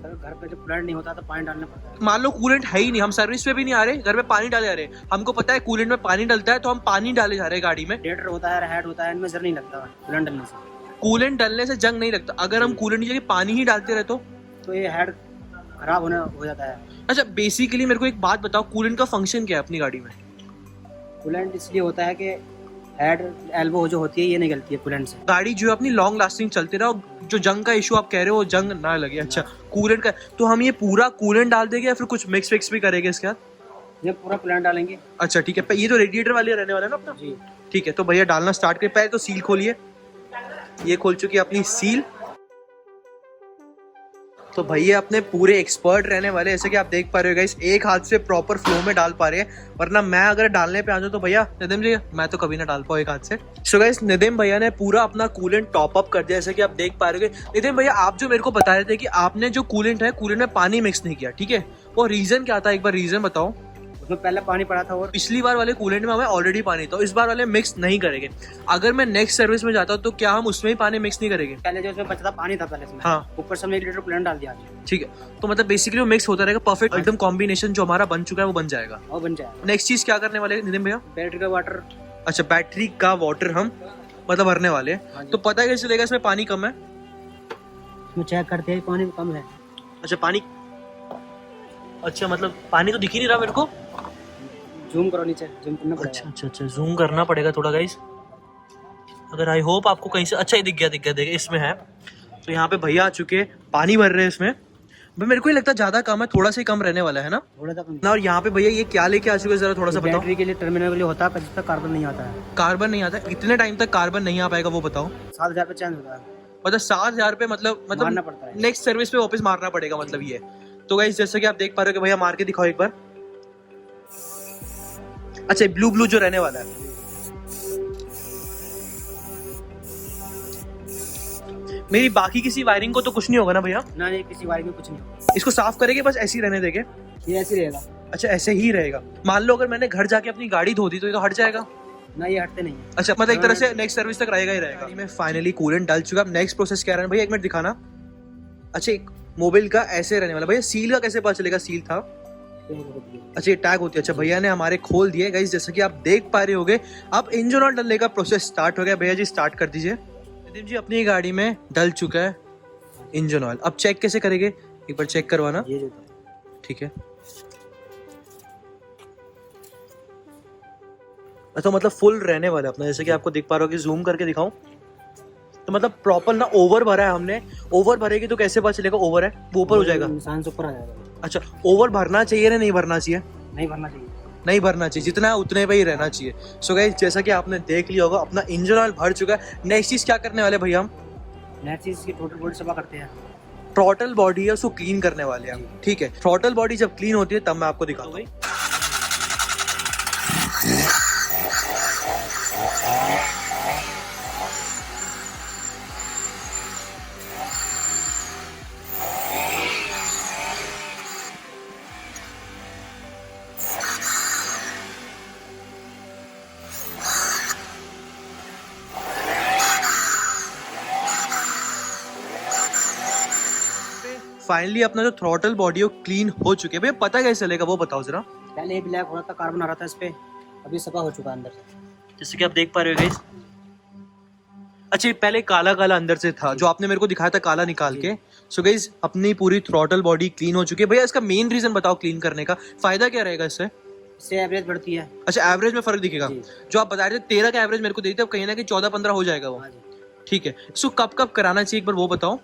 घर पे जब कूलेंट नहीं होता तो पानी डालना पड़ता है। मान लो कूलेंट है ही नहीं, हम सर्विस पे भी नहीं आ रहे, घर में पानी डाले जा रहे, हमको पता है कूलेंट में पानी डलता है तो हम पानी डाले जा रहे हैं गाड़ी में। रेडिएटर होता है, हेड होता है, इनमें जर नहीं लगता कूलेंट डालने से। कूलेंट डालने से जंग नहीं लगता। अगर हम कूलेंट की जगह पानी ही डालते रहे तो ये हेड खराब हो जाता है। अच्छा, बेसिकली मेरे को एक बात बताओ, कूलेंट का फंक्शन क्या है अपनी गाड़ी में? कूलेंट इसलिए होता है कि हेड एल्बो जो होती है ये निकलती है कूलेंट से। गाड़ी जो है अपनी लॉन्ग लास्टिंग चलती रहे, और जो जंग का इशू आप कह रहे हो वो जंग ना लगे। अच्छा, कूलेंट का तो हम ये पूरा कूलेंट डाल देंगे या फिर कुछ मिक्स फिक्स भी करेंगे इसके साथ? ये पूरा कूलेंट डालेंगे। अच्छा ठीक है, ये तो रेडिएटर वाले रहने वाला है ना अपना जी। ठीक है, तो भैया डालना स्टार्ट करें। पहले तो सील खोलिए। ये खोल चुकी है अपनी सील। तो भैया अपने पूरे एक्सपर्ट रहने वाले, जैसे कि आप देख पा रहे हो गाइस, एक हाथ से प्रॉपर फ्लो में डाल पा रहे हैं, वरना मैं अगर डालने पे आ जाऊं तो भैया नितिन जी मैं तो कभी ना डाल पाऊं एक हाथ से। सो गाइस नितिन भैया ने पूरा अपना कूलेंट टॉप अप कर दिया, जैसे कि आप देख पा रहे हो। नितिन भैया आप जो मेरे को बता रहे थे कि आपने जो कूलेंट है, कूलेंट में पानी मिक्स नहीं किया, ठीक है, वो रीजन क्या था? एक बार रीजन बताओ। उसमें पहले पानी पड़ा था और पिछली बार वाले कूलेंट में हमें ऑलरेडी पानी था, इस बार वाले मिक्स नहीं करेंगे। अगर मैं नेक्स्ट सर्विस में जाता हूं तो क्या हम उसमें ही पानी मिक्स नहीं करेंगे? पहले जो उसमें बचा था पानी था पहले इसमें, हाँ, ऊपर से हमने 1 लीटर कूलेंट डाल दिया। ठीक है, तो मतलब बेसिकली वो मिक्स होता रहेगा, परफेक्ट एकदम कॉम्बिनेशन जो हमारा बन चुका है वो बन जाएगा और बन जाएगा। नेक्स्ट चीज क्या करने वाले हैं नितिन भैया? बैटरी का वाटर। अच्छा, बैटरी का वाटर हम मतलब भरने वाले हैं। तो पता कैसे चलेगा इसमें पानी कम है? इसमें चेक करते हैं पानी कम है। अच्छा पानी, अच्छा मतलब पानी तो दिख ही नहीं रहा मेरे को। जूम करो, नीचे जूम करना पड़ेगा। अच्छा जूम करना पड़ेगा थोड़ा गाइस। अगर आई होप आपको कहीं से, अच्छा ये दिख गया इसमें है। तो यहाँ पे भैया आ चुके हैं, पानी भर रहे हैं इसमें। भाई मेरे को ही लगता है ज्यादा कम है, थोड़ा सा ही कम रहने वाला है ना? थोड़ा सा कम। ना, और यहाँ पे भैया ये क्या लेके आ चुके हैं, जरा थोड़ा सा बताओ। बैटरी के लिए टर्मिनल के लिए होता है, जिस पर कार्बन नहीं आता है। कार्बन नहीं आता? कितने टाइम तक कार्बन नहीं आ पाएगा वो बताओ। 7,000 पे चेंज होता है। मतलब 7,000 रुपये मारना मतलब पड़ता है। नेक्स्ट सर्विस पे वापस मारना पड़ेगा मतलब ये। तो गाइस जैसे कि आप देख पा रहे हो कि भैया मार के दिखाओ एक बार। अच्छा ब्लू जो रहने वाला है, मेरी बाकी किसी वायरिंग को तो कुछ नहीं होगा ना भैया? ना, नहीं किसी वायरिंग में कुछ नहीं होगा। इसको साफ करेंगे बस ऐसे ही रहने देंगे? ये ऐसे रहेगा। अच्छा ऐसे ही रहेगा। मान लो अगर मैंने घर जाके अपनी गाड़ी धो दी तो ये तो हट जाएगा ना? ये हटते नहीं है। अच्छा मतलब एक तरह से नेक्स्ट सर्विस तक रहेगा ही रहेगा। मैं फाइनली कूलेंट डाल चुका। अब नेक्स्ट प्रोसेस क्या रहा है भैया, एक मिनट दिखाना। अच्छा एक मोबाइल का ऐसे रहने वाला, भैया सील का कैसे पता चलेगा? सील था, अच्छा ये टैग होती है। अच्छा भैया ने हमारे खोल दिए गाइस, जैसे कि आप देख पा रहे होगे। अब इंजन ऑयल डालने का प्रोसेस स्टार्ट हो गया। भैया जी स्टार्ट कर दीजिए। नितिन जी अपनी गाड़ी में डल चुका है इंजन ऑयल। अब चेक कैसे करेंगे, एक बार चेक करवाना। ये जो ठीक है, तो मतलब फुल रहने वाला अपना, जैसे कि आपको दिख पा रहे हो कि जूम करके दिखाऊं तो मतलब प्रॉपर ना ओवर भरा है हमने। ओवर भरेगी तो कैसे पता चलेगा ओवर है? वो ऊपर हो जाएगा। निशान से ऊपर आ जाएगा। अच्छा ओवर भरना चाहिए ना नहीं भरना चाहिए? नहीं भरना चाहिए। नहीं भरना चाहिए, जितना है उतने पे ही रहना चाहिए। सो गाइस जैसा कि आपने देख लिया होगा अपना इंजन ऑयल भर चुका है। नेक्स्ट चीज क्या करने वाले भैया हम? नेक्स्ट चीज की टोटल बॉडी सफा करते हैं। थ्रॉटल बॉडी है उसको क्लीन करने वाले हैं हम, ठीक है। थ्रॉटल बॉडी जब क्लीन होती है तब मैं आपको दिखाता हूँ। फाइनली अपना जो थ्रॉटल बॉडी है वो क्लीन हो चुके हैं। भैया पता कैसे चलेगा वो बताओ जरा। पहले ब्लैक हो रहा था, कार्बन आ रहा था इस पे, अभी सफा हो चुका है अंदर से। जैसे कि आप देख पा रहे हो गाइस। अच्छा, ये पहले काला काला अंदर से था जो आपने मेरे को दिखाया था काला निकाल के। सो गाइस अपनी पूरी थ्रॉटल बॉडी क्लीन हो चुकी है। भैया इसका मेन रीजन बताओ क्लीन करने का, फायदा क्या रहेगा इससे? इससे एवरेज बढ़ती है। अच्छा, एवरेज में फर्क दिखेगा। जी। जो आप बता रहे थे 13 का एवरेज मेरे को देते, अब कहीं ना कहीं 14-15 हो जाएगा वो। हाँ जी। ठीक है। सो कब कब कराना चाहिए एक बार वो बताओ।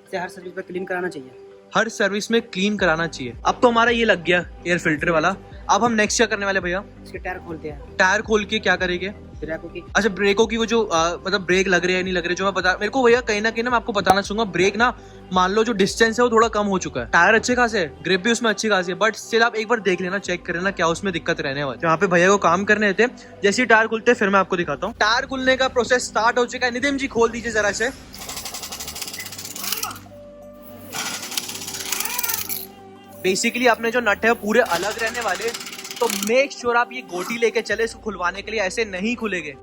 इसे हर सर्विस पे क्लीन कराना चाहिए। हर सर्विस में क्लीन कराना चाहिए। अब तो हमारा ये लग गया एयर फिल्टर वाला। अब हम नेक्स्ट क्या करने वाले भैया? इसके टायर खोलते हैं। टायर खोल के क्या करेंगे? ब्रेकों की। अच्छा, ब्रेकों की वो जो मतलब ब्रेक लग रहे हैं नहीं लग रहे, जो मैं बता मेरे को भैया कहीं ना मैं आपको बताना चाहूंगा, ब्रेक ना मान लो जो डिस्टेंस है वो थोड़ा कम हो चुका है। टायर अच्छे खासे है, ग्रिप भी उसमें अच्छी खासी है, बट स्टिल आप एक बार देख लेना, चेक कर लेना क्या उसमें दिक्कत रहने वाली है। यहाँ पे भैया को काम करने देते हैं। जैसे ही टायर खुलते हैं फिर मैं आपको दिखाता हूँ। टायर खुलने का प्रोसेस स्टार्ट हो चुका है। नितिन जी खोल दीजिए जरा से। बेसिकली अपने जो नट है वो पूरे अलग रहने वाले, तो मेक श्योर आप ये गोटी लेके चले इसको खुलवाने के लिए, ऐसे नहीं खुलेंगे।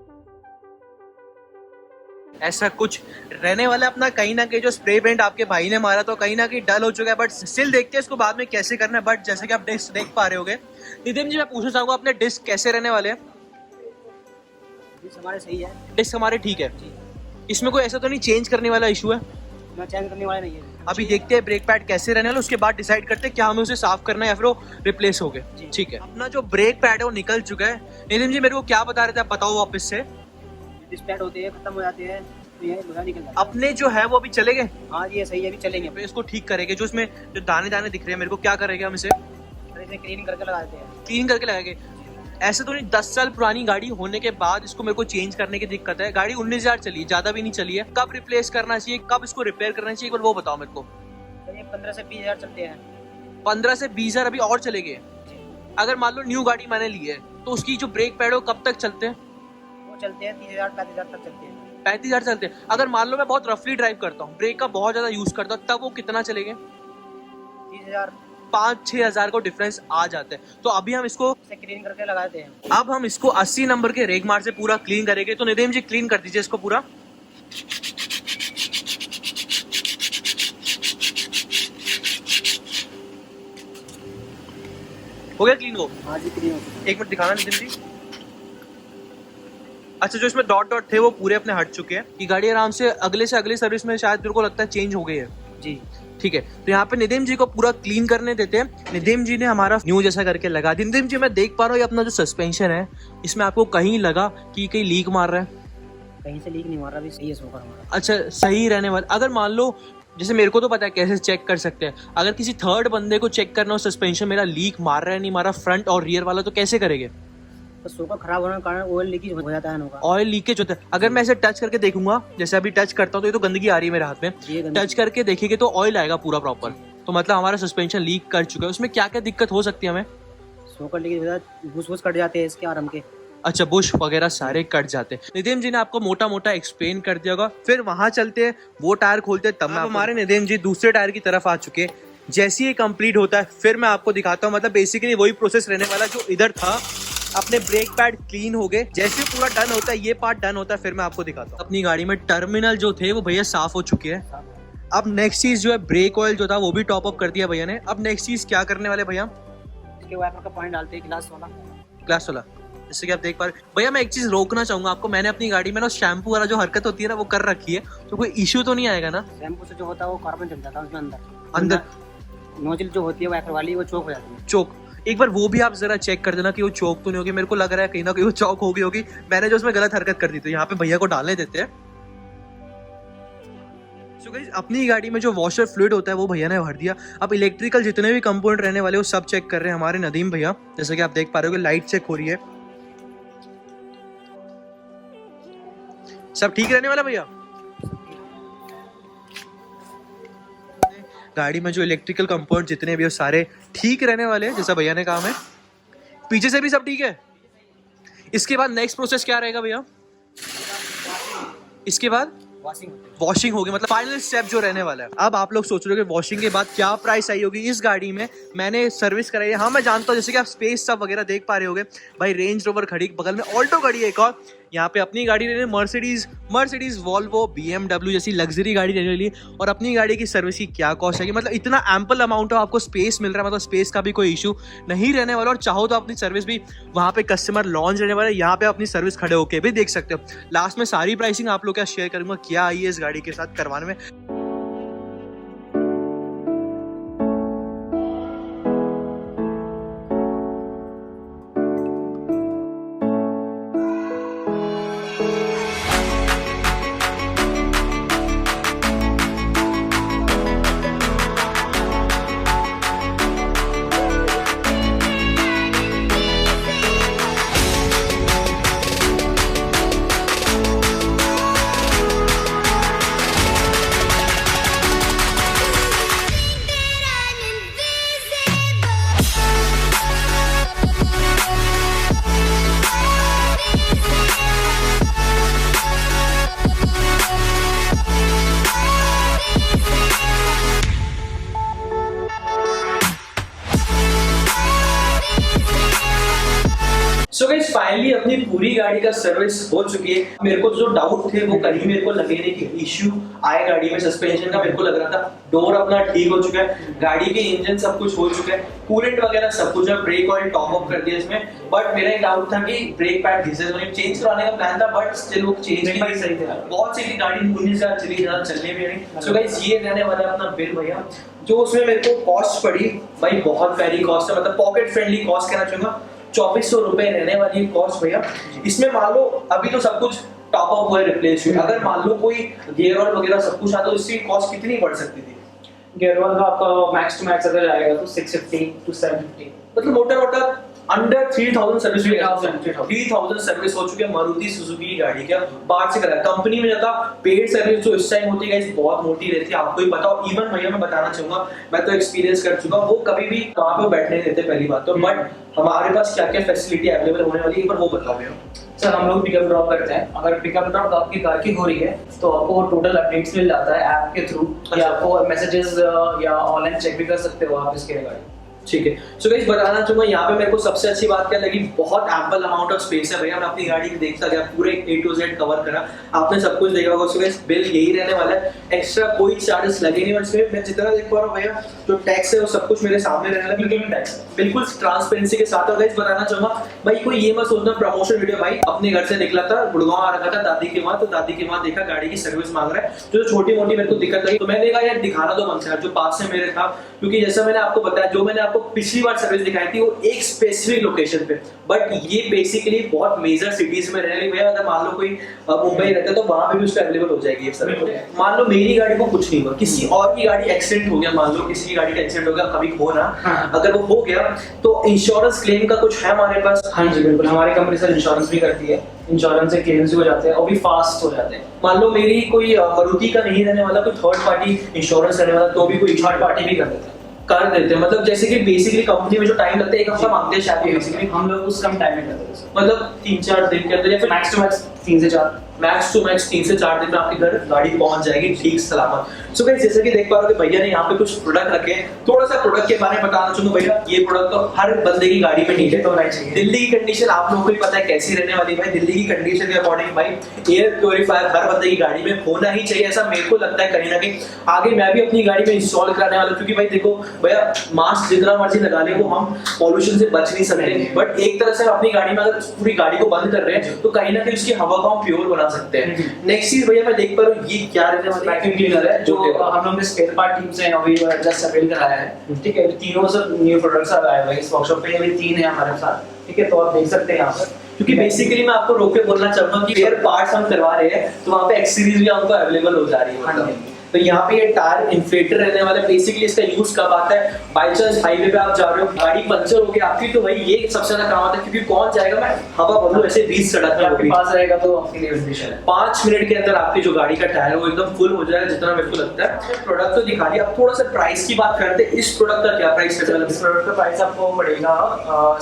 ऐसा कुछ रहने वाला अपना। कहीं ना कहीं जो स्प्रे पेंट आपके भाई ने मारा तो कहीं ना कहीं डल हो चुका है, बट स्टिल देखते हैं इसको बाद में कैसे करना है। बट जैसे कि आप डिस्क देख पा रहे होगे। नितिन जी मैं पूछना चाहूंगा अपने डिस्क कैसे रहने वाले हैं? डिस्क हमारे सही है। डिस्क हमारे ठीक है। जी। इसमें कोई ऐसा तो नहीं चेंज करने वाला इशू है? ना चेंज करने वाला नहीं है। अभी देखते हैं ब्रेक पैड कैसे रहने वाला, उसके बाद डिसाइड करते हैं क्या हमें उसे साफ करना है या फिर वो रिप्लेस हो गए। जी। ठीक है। अपना जो ब्रेक पैड है वो निकल चुका है। नितिन जी मेरे को क्या बता रहे थे आप बताओ वापस से। डिस्पैट होते हैं, खत्म हो जाते हैं, तो ये मुझे निकल जाता है। अपने जो है वो अभी चले गए। हाँ जी, ये सही है, अभी चलेंगे। तो इसको ठीक करेंगे। जो इसमें जो दाने दाने दिख रहे हैं मेरे को, क्या करेंगे हम इसे? फिर इसे क्लीन करके लगा देते हैं। क्लीन करके लगाएंगे। ऐसे तो नहीं 10 साल पुरानी गाड़ी होने के बाद इसको मेरे को चेंज करने की दिक्कत है। गाड़ी 19,000 चली है, ज्यादा भी नहीं चली है। कब रिप्लेस करना चाहिए, कब इसको रिपेयर करना चाहिए, एक बार वो बताओ मेरे को। तो ये 15 से 20 हज़ार चलते हैं। 15 से 20,000 अभी और चले गए। अगर मान लो न्यू गाड़ी मैंने ली है तो उसकी जो ब्रेक पैड है वो कब तक चलते हैं? वो चलते हैं 30,000 35,000 तक चलते हैं। 35,000 चलते हैं। अगर मान लो मैं बहुत रफली ड्राइव करता हूँ, ब्रेक का बहुत ज्यादा यूज करता हूँ, तब वो कितना चलेंगे? 30,000 5-6 हज़ार को डिफरेंस आ जाता है। तो अभी हम इसको से क्लीन करके लगाते हैं। अब हम इसको 80 नंबर के रेग मार से पूरा क्लीन करेंगे। तो निदेम जी क्लीन कर दीजिए इसको पूरा। हो गया क्लीन वो? हाँ जी, क्लीन हो चुका है। एक मिनट दिखाना नितिन जी। अच्छा, जो इसमें डॉट डॉट थे वो पूरे अपने हट चुके हैं। ये गाड़ी आराम से अगले सर्विस में शायद मेरे को लगता है चेंज हो गई है। जी। ठीक है। तो यहाँ पे निदिम जी को पूरा क्लीन करने देते हैं। निदिम जी ने हमारा न्यू जैसा करके लगा दिया। निदिम जी मैं देख पा रहा हूँ ये अपना जो सस्पेंशन है इसमें आपको कहीं लगा कि कहीं लीक मार रहा है? कहीं से लीक नहीं मार रहा, अभी सही है सोकर हमारा। अच्छा, सही रहने वाला। अगर मान लो जैसे मेरे को तो पता है कैसे चेक कर सकते हैं, अगर किसी थर्ड बंदे को चेक करना हो सस्पेंशन मेरा लीक मार रहा है नहीं मारा, फ्रंट और रियर वाला, तो कैसे करेंगे? तो सोकर खराब होने के कारण ऑयल लीकेज हो जाता है नौका। ऑयल लीकेज होता है। अगर मैं इसे टच करके देखूंगा, जैसे अभी टच करता हूँ तो ये तो गंदगी आ रही है मेरे हाथ में, टच करके देखेंगे तो ऑयल आएगा पूरा प्रॉपर। तो मतलब हमारा सस्पेंशन लीक कर चुका है। उसमें क्या क्या दिक्कत हो सकती है हमें? सोकर लीकेज हो जाता है, घुस कट जाते हैं इसके आराम के। अच्छा, बुश वगैरह सारे कट जाते हैं। नितिन जी ने आपको मोटा मोटा एक्सप्लेन कर दिया होगा। फिर वहां चलते हैं, वो टायर खोलते हैं, तब मैं हमारे नितिन जी दूसरे टायर की तरफ आ चुके हैं। जैसे ही कंप्लीट होता है फिर मैं आपको दिखाता हूँ। मतलब बेसिकली वही प्रोसेस रहने वाला जो इधर था। अपने ब्रेक पैड क्लीन हो गए, जैसे पूरा डन होता है, ये पार्ट डन होता है, फिर मैं आपको दिखाता हूँ। अपनी गाड़ी में टर्मिनल जो थे वो भैया साफ हो चुके हैं। अब नेक्स्ट चीज जो है ब्रेक ऑयल जो था वो भी टॉप अप कर दिया भैया ने। अब नेक्स्ट चीज क्या करने वाले भैया? इसके वाइपर का पॉइंट डालते हैं ग्लास वाला। जैसे कि आप देख पा रहे भैया, मैं एक चीज रोकना चाहूंगा आपको। मैंने अपनी गाड़ी में ना शैम्पू वाला जो हरकत होती है ना वो कर रखी है, तो कोई इश्यू तो नहीं आएगा ना? शैम्पू से जो होता है वो कार्बन जम जाता है उसमें अंदर नोजल जो होती है वाइपर वाली वो चौक हो जाती है। चौक एक बार वो भी आप जरा चेक कर देना कि वो चौक तो नहीं होगी। मेरे को लग रहा है कहीं ना कहीं वो चौक हो गई होगी, मैंने जो उसमें गलत हरकत कर दी। तो यहाँ पे भैया को डालने देते हैं। So guys, अपनी गाड़ी में जो वॉशर फ्लूइड होता है वो भैया ने भर दिया। अब इलेक्ट्रिकल जितने भी कंपोनेंट रहने वाले वो सब चेक कर रहे हैं हमारे नदीम भैया। जैसे कि आप देख पा रहे हो कि लाइट चेक हो रही है, सब ठीक रहने वाला भैया। गाड़ी में जो इलेक्ट्रिकल कंपोनेंट जितने भी हो सारे ठीक रहने वाले हैं, जैसा भैया ने कहा है। पीछे से भी सब ठीक है। इसके बाद नेक्स्ट प्रोसेस क्या रहेगा भैया? इसके बाद वॉशिंग होगी, मतलब फाइनल स्टेप जो रहने वाला है। अब आप लोग सोच रहे हो कि वॉशिंग के बाद क्या प्राइस आई होगी इस गाड़ी में। मैंने सर्विस कराई है, हाँ मैं जानता हूँ। जैसे कि आप स्पेस सब वगैरह देख पा रहे होगे भाई, रेंज रोवर खड़ी, बगल में ऑल्टो खड़ी है एक और। यहाँ पे अपनी गाड़ी रहने मर्सिडीज वॉल्वो BMW जैसी लग्जरी गाड़ी रहने वाली है। और अपनी गाड़ी की सर्विस की क्या कॉस्ट है, मतलब इतना एम्पल अमाउंट ऑफ आपको स्पेस मिल रहा है, मतलब स्पेस का भी कोई इशू नहीं रहने वाला। और चाहो तो अपनी सर्विस भी वहाँ पे कस्टमर लॉन्च रहने वाला है, यहाँ पे अपनी सर्विस खड़े होके भी देख सकते हो। लास्ट में सारी प्राइसिंग आप लोग क्या शेयर करूंगा क्या आई है इस गाड़ी के साथ करवाने में। सो गाइस फाइनली अपनी पूरी गाड़ी का सर्विस हो चुकी है। मेरे को जो डाउट थे वो कहीं मेरे को लगे नहीं कि इश्यू आए गाड़ी में, सस्पेंशन का मेरे को लग रहा था। डोर अपना ठीक हो चुका है, गाड़ी के इंजन सब कुछ हो चुका है, कूलेंट वगैरह सब कुछ है, ब्रेक ऑयल टॉप अप कर दिया इसमें। बट मेरा एक डाउट था कि ब्रेक पैड घिसे तो नहीं, चेंज करवाने का प्लान था बट स्टिल वो चेंज नहीं सही था। बहुत सी गाड़ी 19,000 चली, ज्यादा चलने भी नहीं। सो गाइस ये रहने वाला है अपना बिल भैया, जो उसमें मेरे को कॉस्ट पड़ी भाई बहुत प्यारी कॉस्ट है, मतलब पॉकेट फ्रेंडली कॉस्ट कहना चाहूंगा। 2400 रुपए रहने वाली कॉस्ट भैया। इसमें मान लो अभी तो सब कुछ टॉप अप हुआ है, रिप्लेस हुआ, अगर मान लो कोई गियर ऑयल वगैरह सब कुछ आता तो इसकी कॉस्ट कितनी बढ़ सकती थी? गियर ऑयल का आपका मैक्स टू मैक्स अगर जाएगा तो 650 to 750, मतलब मोटा मोटा अंडर 3000 सर्विस 3000 सर्विस हो चुकी है मारुति सुजुकी की गाड़ी का। बाहर से करा कंपनी में जाता पेड सर्विस जो इस टाइम होती है गाइस बहुत मोटी रहती है, आपको ही पता हो। इवन भैया मैं बताना चाहूंगा, मैं तो एक्सपीरियंस कर चुका हूं, वो कभी भी वहां पे बैठने नहीं देते पहली बात तो। बट हमारे पास क्या क्या फैसिलिटी अवेलेबल होने वाली है एक बार वो बताओ भैया। सर हम लोग पिकअप ड्रॉप करते हैं। अगर पिकअप ड्रॉप आपकी कार की हो रही है तो आपको टोटल अपडेट्स मिल जाता है ऐप के थ्रू, या आपको मैसेजेस या ऑनलाइन चेक भी कर सकते हो आप इसके रिगार्डिंग। ठीक है। सो गाइस बताना चाहूंगा यहाँ पे मेरे को सबसे अच्छी बात क्या लगी, बहुत एम्पल अमाउंट ऑफ स्पेस है भैया। मैं अपनी गाड़ी की देखता गया, पूरे A to Z कवर करा, आपने सब कुछ देखा होगा। सो गाइस बिल यही रहने वाला है, एक्स्ट्रा कोई चार्जेस लगे नहीं। और इसमें मैं जितना देख पा रहा हूँ भैया जो टैक्स है वो सब कुछ मेरे सामने रहने वाला है, टैक्स बिल्कुल ट्रांसपेरेंसी के साथ। और गाइस बताना चाहूंगा भाई कोई ये मत सोचना प्रमोशन वीडियो, भाई अपने घर से निकला था, गुड़गांव आ रखा था दादी के वहां, तो दादी के वहां देखा गाड़ी की सर्विस मांग रहा है, जो छोटी मोटी मेरे को दिक्कत लगी तो मैंने कहा यार दिखाना दो मन से, जो पास से मेरे था। क्योंकि जैसा मैंने आपको बताया, जो मैंने आपको पिछली बार सर्विस दिखाई थी वो एक स्पेसिफिक लोकेशन पे, बट ये बेसिकली बहुत मेजर सिटीज में रहने भैया। अगर मान लो कोई मुंबई रहता है तो वहां पे भी उसका अवेलेबल हो जाएगी सर्विस। मान लो मेरी गाड़ी को कुछ नहीं हुआ, किसी और की गाड़ी एक्सीडेंट हो गया, मान लो किसी की गाड़ी का एक्सीडेंट हो गया, कभी हो ना, अगर वो हो गया तो इंश्योरेंस क्लेम का कुछ है हमारे पास? हाँ जी बिल्कुल, हमारी कंपनी सर इंश्योरेंस भी करती है, इंश्योरेंस से क्लेम्स भी हो जाते हैं और भी फास्ट हो जाते हैं। मान लो मेरी कोई मारुति का नहीं रहने वाला, कोई थर्ड पार्टी इंश्योरेंस रहने वाला तो भी कोई थर्ड पार्टी भी कर देते हैं, कर देते हैं। मतलब जैसे कि बेसिकली कंपनी में जो टाइम लगता है एक हफ्ता मांगते हैं शायद, बेसिकली हम लोग उस कम टाइम में करते हैं, मतलब 3-4 दिन के अंदर या फिर मैक्स टू मैक्स 3 से 4 मैक्स टू मैक्स 3 से 4 दिन में आपके घर गाड़ी पहुंच जाएगी ठीक सलामत। सो गाइस जैसे कि देख पा रहे हो कि भैया ने यहाँ पे कुछ प्रोडक्ट रखे हैं, थोड़ा सा प्रोडक्ट के बारे में बताना चाहूंगा भैया। ये प्रोडक्ट तो हर बंदे की गाड़ी में नीचे तो होना चाहिए। दिल्ली की कंडीशन आप लोगों को ही पता है कैसी रहने वाली है भाई। दिल्ली की कंडीशन के अकॉर्डिंग भाई एयर प्योरीफायर हर बंदे की गाड़ी में होना ही चाहिए, ऐसा मेरे को लगता है कहीं ना कहीं। आगे मैं भी अपनी गाड़ी में इंस्टॉल कराने वाला हूं, क्योंकि भाई देखो भैया मास्क जितना मर्जी लगा ले वो हम पॉल्यूशन से बच नहीं सकते, बट एक तरह से अपनी गाड़ी में अगर पूरी गाड़ी को बंद कर रहे हैं तो कहीं ना कहीं उसकी हवा को हम प्योर बना सकते हैं। नेक्स्ट चीज भैया मैं देख पा रहा हूँ ये क्या रहने वाला वैक्यूम क्लीनर है, जो हम लोग ने स्पेयर पार्ट टीम से अभी जस्ट अवेल कराया है। ठीक है, तीनों से न्यू प्रोडक्ट्स आए हुए हैं इस वर्कशॉप पे, अभी 3 है हमारे साथ। ठीक है, तो आप देख सकते हैं यहाँ पर, क्योंकि बेसिकली मैं आपको रोक के बोलना चाहूंगा कि स्पेयर पार्ट्स हम करवा रहे हैं तो वहाँ पे एक्सेसरीज भी हमको अवेलेबल हो जा रही है। तो यहाँ पे ये टायर इन्फ्लेटर रहने वाला है। बेसिकली इसका यूज कब आता है, बाई चांस हाईवे पे आप जा रहे हो, गाड़ी पंचर हो गई आपकी, तो भाई ये सबसे ज्यादा काम आता है। क्योंकि कौन जाएगा मैं हवा भर लूं ऐसे 20 सड़क में, आपके पास रहेगा तो आपके लिए बेनिफिशियल है। 5 मिनट के अंदर आपकी जो गाड़ी का टायर है वो एकदम फुल हो जाएगा, जितना मेरे को लगता है। प्रोडक्ट तो दिखा दिया, अब थोड़ा सा प्राइस की बात करते हैं। इस प्रोडक्ट का क्या प्राइस है? इस प्रोडक्ट का प्राइस आपको पड़ेगा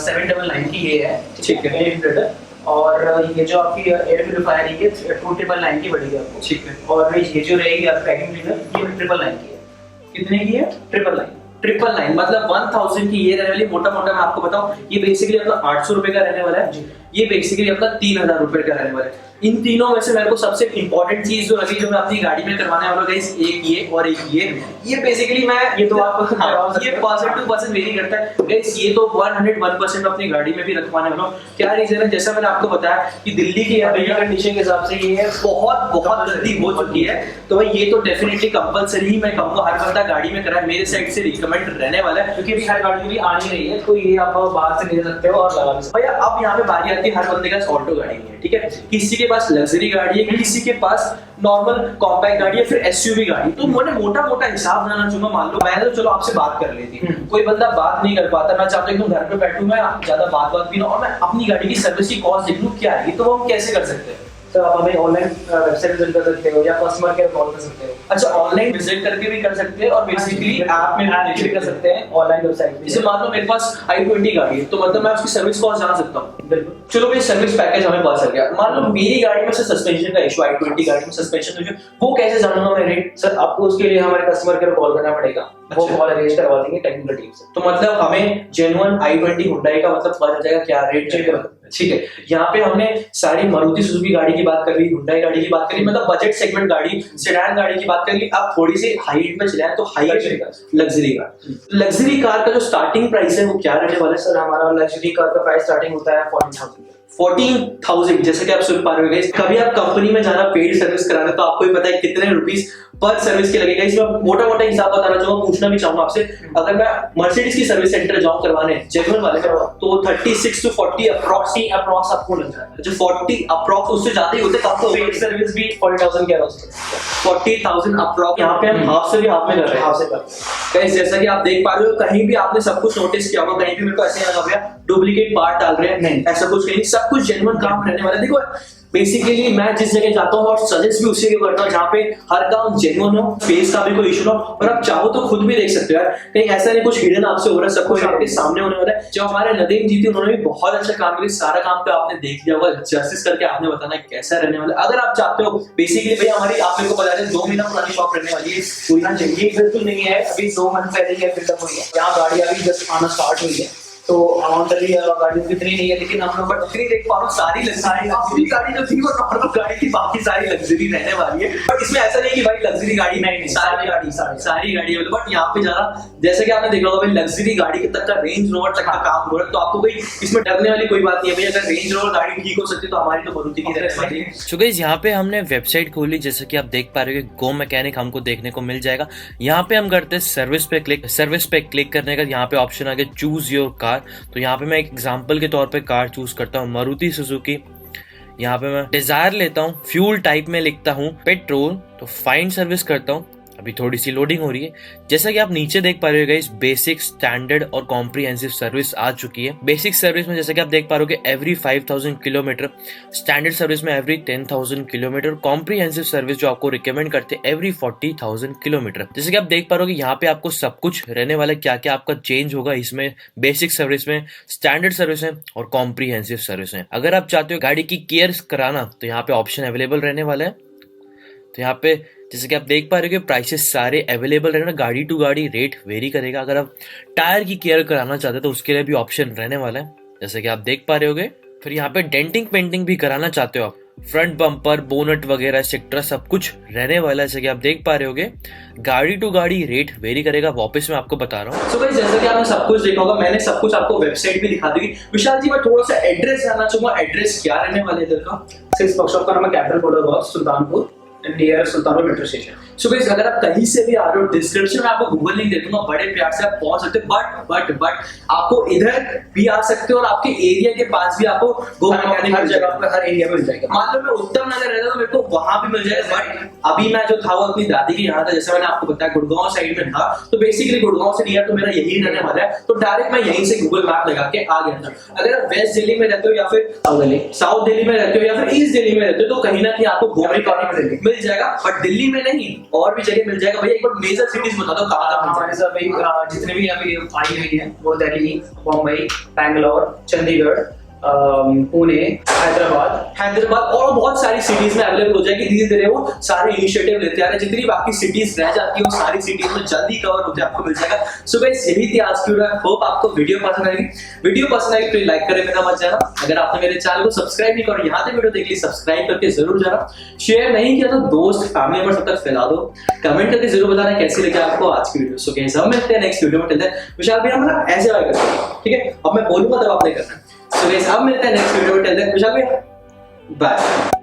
799 की ये है। ठीक है, इन्फ्लेटर। और ये जो आपकी एयर प्यूरीफायर है ये 299 की पड़ेगी आपको। ठीक है। और ये जो रहेगी आपकी वैक्यूम क्लीनर ये 999 की है। कितने की है? 999 999 मतलब 1000 की ये रहने वाली। मोटा मोटा मैं आपको बताऊं, ये बेसिकली अपना 800 रुपए का रहने वाला है, ये बेसिकली अपना 3000 रुपए का रहने वाला है। इन तीनों में से मेरे को सबसे इंपॉर्टेंट चीज जो लगी, जो मैं अपनी गाड़ी में करवाने वाला हूं गाइस, एक ये और एक ये बेसिकली मैं ये तो आप ये परसेंट टू परसेंट वेरी करता है गाइस। ये तो 101% अपनी गाड़ी में भी रखवाने वाला हूं। क्या रीजन है, जैसा मैंने आपको बताया कि दिल्ली की कंडीशन के हिसाब से ये बहुत गंदी हो चुकी है, तो भाई ये तो डेफिनेटली कंपलसरी ही मैं कहूंगा हर बंदा गाड़ी में कराए, मेरे साइड से रिकमेंड रहने वाला है, क्योंकि अभी हर गाड़ी भी आ नहीं रही है, तो ये आप बाहर से ले सकते हो और लगा भी सकते हो। भैया अब यहाँ पे बारी आती है, हर बंदे के पास ऑल्टो गाड़ी नहीं है, ठीक है, किसी के पास लग्जरी गाड़ी है, किसी के पास नॉर्मल कॉम्पैक्ट गाड़ी है, फिर एसयूवी गाड़ी। तो मैंने मोटा मोटा हिसाब जानना चाहूंगा। मान लो मैंने तो चलो आपसे बात कर ली थी, कोई बंदा बात नहीं कर पाता, मैं चाहता हूँ एकदम घर पे बैठूं, मैं ज्यादा बात भी ना, और मैं अपनी गाड़ी की सर्विस की कॉस्ट देख लूं क्या है, तो वो हम कैसे कर सकते हैं? सर आप हमें ऑनलाइन वेबसाइट विजिट कर सकते हो या कस्टमर केयर कॉल कर सकते हो। अच्छा, ऑनलाइन विजिट करके भी कर सकते हैं और बेसिकली ऐप में भी कर सकते हैं, ऑनलाइन वेबसाइट जैसे मान लो मेरे पास i20 गाड़ी है, तो मतलब मैं उसकी सर्विस कॉस्ट जान सकता हूँ। बिल्कुल। चलो भाई सर्विस पैकेज हमें पता चल गया। मान लो मेरी गाड़ी में से सस्पेंशन का इशू, i20 गाड़ी में सस्पेंशन इशू, वो कैसे जानूंगा मैं रेट? सर आपको उसके लिए हमारे कस्टमर केयर कॉल करना पड़ेगा, वो कॉल अरेंज करवा देंगे टेक्निकल टीम से। तो मतलब हमें जेन्युइन i20 हुंडई का मतलब पता चल जाएगा क्या रेट चलेगा। ठीक है, यहाँ पे हमने सारी मारुति सुजुकी गाड़ी की बात कर ली, हुंडई गाड़ी की बात कर ली, मतलब बजट सेगमेंट गाड़ी, सेडान गाड़ी की बात कर ली। अब थोड़ी सी हाई एंड पे चले हैं, तो high luxury car. Luxury car का जो स्टार्टिंग प्राइस है वो क्या रहने वाला है? सर हमारा लग्जरी कार का प्राइस स्टार्टिंग होता है 14,000। जैसे कि आप सुन पा रहे हो, कभी आप कंपनी में जाना पेड सर्विस कराने, तो आपको ही पता है कितने रुपीस पर सर्विस के लगेगा। इसमें मोटा मोटा हिसाब बताना चाहूंगा, पूछना भी चाहूंगा आपसे, अगर मैं मर्सिडीज की सर्विस सेंटर जाऊं करवाने जेन्युइन वाले का, तो 36 to 40 अप्रॉक्स आपको लग जाता है। जो 40 अप्रॉक्स उससे ज्यादा ही होते हैं, आपको पेड सर्विस भी 40,000 के आसपास, 40,000 अप्रॉक्स। यहाँ पे हम हाफ से भी हाफ में कर रहे हैं, हाफ से कर। जैसा कि आप देख पा रहे हो, कहीं भी आपने सब कुछ नोटिस किया होगा, कहीं भी मेरे को ऐसे लगा भैया डुप्लीकेट पार्ट डाल रहे हैं, नहीं ऐसा कुछ नहीं, सब कुछ जेन्युइन काम रहने वाला है। देखो बेसिकली मैं जिस जगह जाता हूँ और सजेस्ट भी उसी जगह करता हूँ जहाँ पे हर काम जेन्युइन हो, फेस का भी कोई इशू ना हो, और आप चाहो तो खुद भी देख सकते हो यार, कहीं ऐसा नहीं कुछ हिडन आपसे हो रहा है, सब कुछ आपके सामने होने वाला है। जो हमारे नदीम जी थे उन्होंने भी बहुत अच्छा काम किया, सारा काम पे आपने देख लिया होगा, जस्टिस करके आपने बताना कैसा रहने वाला है। अगर आप चाहते हो बेसिकली भैया हमारी, आप मेरे को बता दें 2 महीना पुरानी शॉप रहने वाली है, पूरी चाहिए बिल्कुल नहीं है, अभी 2 मंथ पहले ही बिल्डअप हुई है, यहाँ गाड़ी अभी जस्ट आना स्टार्ट हुई है, तो अमाउंट गाड़ी कितनी नहीं है, लेकिन हम लोग लग्जरी देख पा रहे हो, सारी अपनी गाड़ी जो थी वो नॉर्मल गाड़ी की, बाकी सारी लग्जरी रहने वाली है। बट इसमें ऐसा नहीं कि भाई लग्जरी गाड़ी नहीं, सारी गाड़ी मतलब, बट यहाँ पे ज्यादा जैसे कि आपने देखा होगा भाई लग्जरी गाड़ी के तक का रेंज रोवर तक का काम हो रहा है, तो आपको कोई इसमें डरने वाली कोई बात नहीं है भाई। अगर रेंज रोवर गाड़ी ठीक हो सकती है तो हमारी तो मारुति की रहने वाली है। सो गाइस यहाँ पे हमने वेबसाइट खोली, जैसे कि आप देख पा रहे हो गो मैकेनिक हमको देखने को मिल जाएगा। यहाँ पे हम करते हैं सर्विस पे क्लिक करने का यहाँ पे ऑप्शन आ गया चूज योर कार। तो यहाँ पे मैं एक एग्जांपल के तौर पे कार चूज करता हूँ मारुति सुजुकी। यहाँ पे मैं डिजायर लेता हूँ, फ्यूल टाइप में लिखता हूँ पेट्रोल, तो फाइंड सर्विस करता हूँ। अभी थोड़ी सी लोडिंग हो रही है। जैसा कि आप नीचे देख पा रहे हो गाइस, बेसिक, स्टैंडर्ड और कॉम्प्रिहेंसिव सर्विस आ चुकी है। बेसिक सर्विस में जैसा कि आप देख पा रहे हो एवरी 5000 किलोमीटर, स्टैंडर्ड सर्विस में एवरी 10,000 किलोमीटर, कॉम्प्रिहेंसिव सर्विस जो आपको रिकमेंड करते हैं एवरी 40,000 किलोमीटर। जैसे कि आप देख पा रहे हो यहाँ पे आपको सब कुछ रहने वाला है, क्या क्या आपका चेंज होगा इसमें, बेसिक सर्विस में, स्टैंडर्ड सर्विस में और कॉम्प्रिहेंसिव सर्विस में। अगर आप चाहते हो गाड़ी की केयर कराना तो यहाँ पे ऑप्शन अवेलेबल रहने वाला है। तो यहाँ पे जैसे कि आप देख पा रहे हो प्राइसेस सारे अवेलेबल रहना, गाड़ी टू गाड़ी रेट वेरी करेगा। अगर आप टायर की केयर कराना चाहते हो तो उसके लिए भी ऑप्शन रहने वाला है, जैसे कि आप देख पा रहे होगे। फिर यहाँ पे डेंटिंग पेंटिंग भी कराना चाहते हो आप, फ्रंट बम्पर, बोनट वगैरह एक्सेट्रा सब कुछ रहने वाला है। जैसे कि आप देख पा रहे होगे गाड़ी टू गाड़ी रेट वेरी करेगा, वापस मैं आपको बता रहा हूँ। सो गाइस जैसा कि आपने सब कुछ देखा होगा, मैंने सब कुछ आपको वेबसाइट भी दिखा दी। विशाल जी मैं थोड़ा सा एड्रेस जानना चाहूंगा, एड्रेस क्या रहने वाला है इधर का? सिक्स वर्कशॉप का नाम है capital motor works, Sultanpur, near Sultanpur metro station. So guys अगर आप कहीं से भी आ रहे हो, डिस्क्रिप्शन में आपको गूगल लिंक दे दूंगा, बड़े प्यार से आप पहुंच सकते हो। बट आपको इधर भी आ सकते हो और आपके एरिया के पास भी आपको गो मैकेनिक हर जगह पर, हर एरिया में मिल जाएगा। मान लो मैं उत्तम नगर रहता तो मेरे को वहां भी मिल जाएगा। बट अभी मैं जो था वो अपनी दादी के यहाँ था, जैसे मैंने आपको बताया गुड़गांव साइड में था, तो बेसिकली गुड़गांव से नियर तो मेरा यही रहने वाला है। तो डायरेक्ट मैं यहीं से गूगल मैप लगा के आ गया था। अगर आप वेस्ट दिल्ली में रहते हो या फिर साउथ दिल्ली में रहते हो या फिर ईस्ट दिल्ली में रहते हो, तो कहीं ना कहीं आपको घूमने मिल जाएगा। बट दिल्ली में नहीं, और भी जगह मिल जाएगा। भैया एक बार मेजर सिटीज बता दो कहाँ तक हमारे साथ भाई जितने भी अभी आई हुई हैं वो दिल्ली, मुंबई, बैंगलोर, चंडीगढ़, पुणे, हैदराबाद और बहुत सारी सिटीज में अवेलेबल हो जाएगी। धीरे धीरे वो सारे इनिशिएटिव लेते आ रहे हैं, जितनी बाकी सिटीज रह जाती है वो सारी सिटीज में जल्दी कवर होते आपको मिल जाएगा। सो गाइस यही थी आज की वीडियो। होप आपको वीडियो पसंद आएगी। वीडियो पसंद आएगी तो लाइक करे बिना मत जाना। अगर आपने मेरे चैनल को सब्सक्राइब नहीं करो, यहाँ से वीडियो देख ली, सब्सक्राइब करके जरूर जाना। शेयर नहीं किया तो दोस्त फैमिली मेंबर सब तक फैला दो। कमेंट करके जरूर बताना कैसी लगी आपको आज की वीडियो। सो गाइस हम मिलते हैं नेक्स्ट वीडियो में। टिल देन विशाल भी हमारा ऐसे बाय करते हैं, ठीक है? अब मैं बोलूंगा तब आपने करना है। सो गाइस अब मिलते हैं नेक्स्ट वीडियो में। टिल देन विशाल भी बाय।